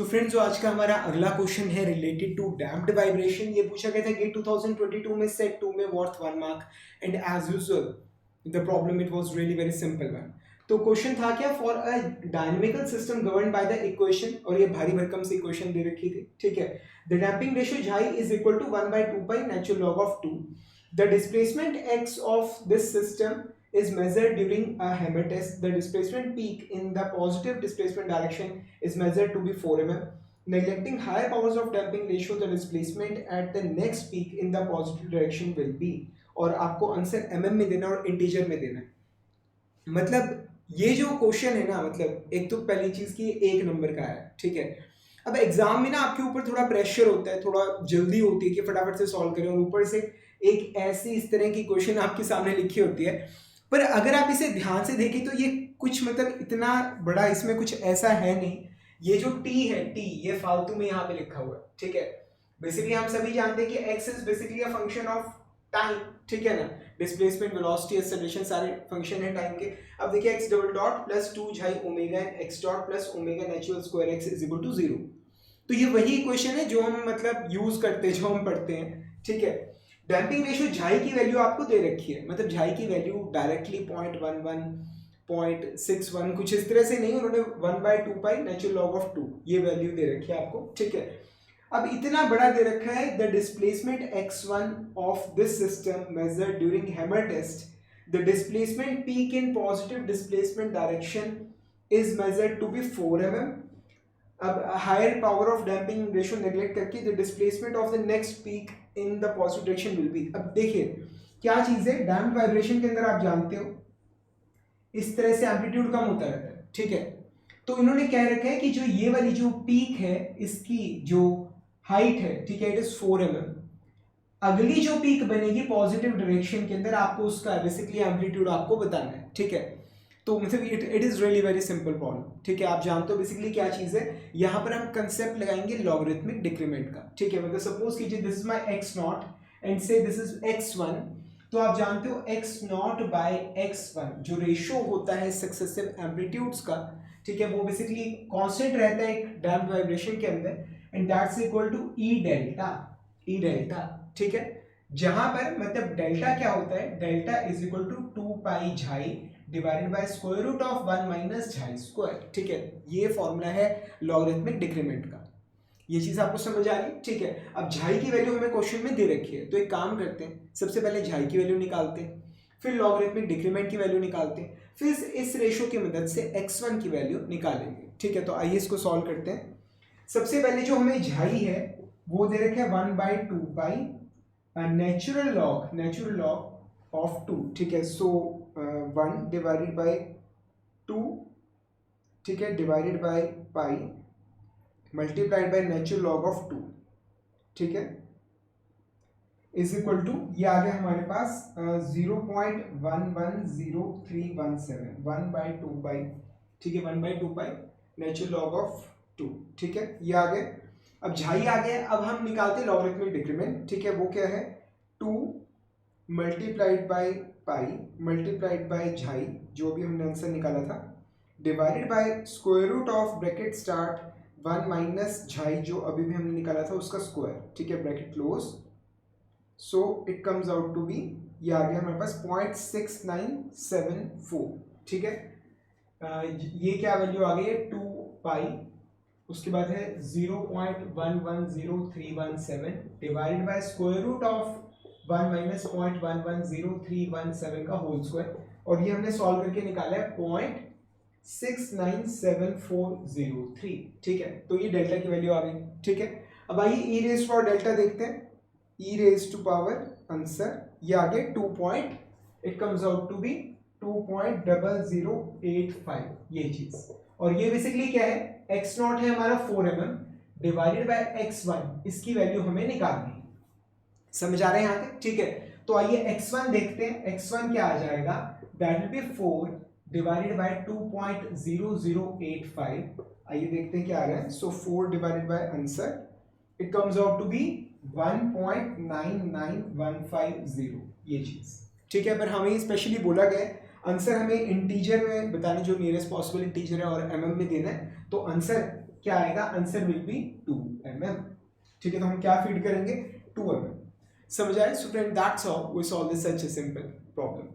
तो फ्रेंड्स, जो आज का हमारा अगला क्वेश्चन है रिलेटेड टू डैम्प्ड वाइब्रेशन। ये पूछा गया था कि 2022 में सेट 2 में worth 1 mark and as usual the problem it was really very simple one. तो क्वेश्चन था क्या, for a dynamical system govern by the equation, और ये भारी भरकम से इक्वेशन दे रखी थी, ठीक है। The damping ratio xi is equal to 1/2 pi natural log of 2। The displacement x of this system is measured during a hammer test. The displacement peak in the positive displacement direction is measured to be 4 mm. Neglecting higher powers of damping ratio, the displacement at the next peak in the positive direction will be. और आपको answer mm में देना और integer में देना है। मतलब ये जो क्वेश्चन है ना, मतलब एक तो पहली चीज की 1 नंबर का है, ठीक है। अब एग्जाम में ना आपके ऊपर थोड़ा प्रेशर होता है, थोड़ा जल्दी होती है कि फटाफट से सॉल्व करें, और ऊपर से एक ऐसी इस तरह की क्वेश्चन आपके सामने लिखी होती है। पर अगर आप इसे ध्यान से देखें तो ये कुछ मतलब इतना बड़ा इसमें कुछ ऐसा है नहीं। ये जो टी है, टी ये फालतू में यहाँ पे लिखा हुआ है, ठीक है। बेसिकली हम सभी जानते हैं कि x is basically a function of time, ठीक है ना। डिस्प्लेसमेंट, वेलोसिटी, एक्सेलरेशन सारे फंक्शन है टाइम के। अब देखिए x double dot plus 2 xi omega and x dot plus omega natural square x is equal to 0। तो ये वही इक्वेशन है जो हम मतलब यूज करते हैं, जो हम पढ़ते हैं, ठीक है। डैम्पिंग रेशियो झाई की वैल्यू आपको दे रखी है, मतलब झाई की वैल्यू डायरेक्टली 0.11 0.61 कुछ इस तरह से नहीं, उन्होंने 1/2 पाई नेचुरल लॉग ऑफ 2 ये वैल्यू दे रखी है आपको, ठीक है। अब इतना बड़ा दे रखा है, the displacement x1 of this system measured during hammer test, the displacement peak in positive displacement direction is measured to be 4 mm। अब higher power of damping ratio neglect करके the displacement of the next peak in the positive direction will be. अब देखिए क्या चीज है, डैम्प vibration के अंदर आप जानते हो इस तरह से एम्पलीट्यूड कम होता रहता है, ठीक है। तो इन्होंने कह रखा है कि जो ये वाली जो पीक है इसकी जो हाइट है, ठीक है, इट इज 4 mm। अगली जो पीक बनेगी पॉजिटिव डायरेक्शन के अंदर आपको उसका बेसिकली एम्पलीट्यूड आपको बताना है, ठीक है। तो मतलब it is really very simple problem, ठीक है। आप जानते हो बेसिकली क्या चीज है, यहां पर हम कंसेप्ट लगाएंगे लॉगरिथमिक डिक्रीमेंट का, ठीक है। मतलब सपोज कीजिए this is my x not and से दिस इज x1। तो आप जानते हो x नॉट बाय x1 जो रेशियो होता है सक्सेसिव एम्पलीट्यूड्स का, ठीक है, वो बेसिकली कांस्टेंट रहता है एक डैम्प्ड वाइब्रेशन के अंदर, and that's equal to e delta, ठीक है। जहां पर मतलब डेल्टा क्या होता है, delta is equal to 2 pi xi divided by square root of 1 minus xi square, ठीक है। ये फॉर्मूला है लॉगरिथमिक डिक्रीमेंट का। ये चीज आपको समझ आ रही, ठीक है। अब झाई की वैल्यू हमें क्वेश्चन में दे रखी है, तो एक काम करते हैं, सबसे पहले झाई की वैल्यू निकालते हैं, फिर लॉगरिथमिक डिक्रीमेंट की वैल्यू निकालते हैं, फिर इस रेशियो की मदद से x1 की वैल्यू निकालेंगे, ठीक है। तो आइए इसको सॉल्व करते हैं। सबसे पहले जो हमें झाई है वो दे रखे 1/2 पाई नेचुरल लॉग ऑफ 2, ठीक है। सो 1 डिवाइडेड बाय 2, ठीक है, divided by pi multiplied by natural log of 2, ठीक है, इज इक्वल टू ये आ गया हमारे पास 0.110317 1/2 पाई, ठीक है, 1/2 पाई नेचुरल लॉग ऑफ 2, ठीक है, ये आ गया। अब झाई आ गया, अब हम निकालते हैं लॉगरिथमिक डिक्रीमेंट, ठीक है। वो क्या है 2 multiplied by pi multiplied by xi जो भी हमने आंसर निकाला था, divided by square root of bracket start 1 minus xi जो अभी भी हमने निकाला था उसका स्क्वायर, ठीक है, bracket close. So it comes out to be, ये आ गया हमारे पास 0.6974, ठीक है। ये क्या वैल्यू आ गई है 2 पाई, उसके बाद है 0.110317 divided by square root of 1 minus 0.110317 का होल स्क्वायर, और ये हमने सॉल्व करके निकाला है 0.697403, ठीक है। तो ये डेल्टा की वैल्यू आ गई, ठीक है। अब आइए ई रेज टू डेल्टा देखते हैं, e raise to power answer ये आ गया 2. It comes out to be 2.0085, ये चीज। और ये बेसिकली क्या है, x नॉट है हमारा 4 mm डिवाइडेड बाय x1, इसकी वैल्यू हमें निकालनी है। समझ आ रहे हैं यहां तक, ठीक है। तो आइए x1 देखते हैं, x1 क्या आ जाएगा, that will be 4 divided by 2.0085। आइए देखते हैं क्या आ रहा है। So 4 divided by answer it comes out to be 1.99150, ये चीज, ठीक है। पर हमें स्पेशली बोला गया आंसर हमें इंटीजर में बताने, जो नियरेस्ट पॉसिबल इंटीजर है, और mm में देना है। तो आंसर क्या आएगा, आंसर विल बी 2 mm। ठीक है, तो हम क्या फीड करेंगे, 2 mm। समझ आए student? That's how we solve this such a simple problem.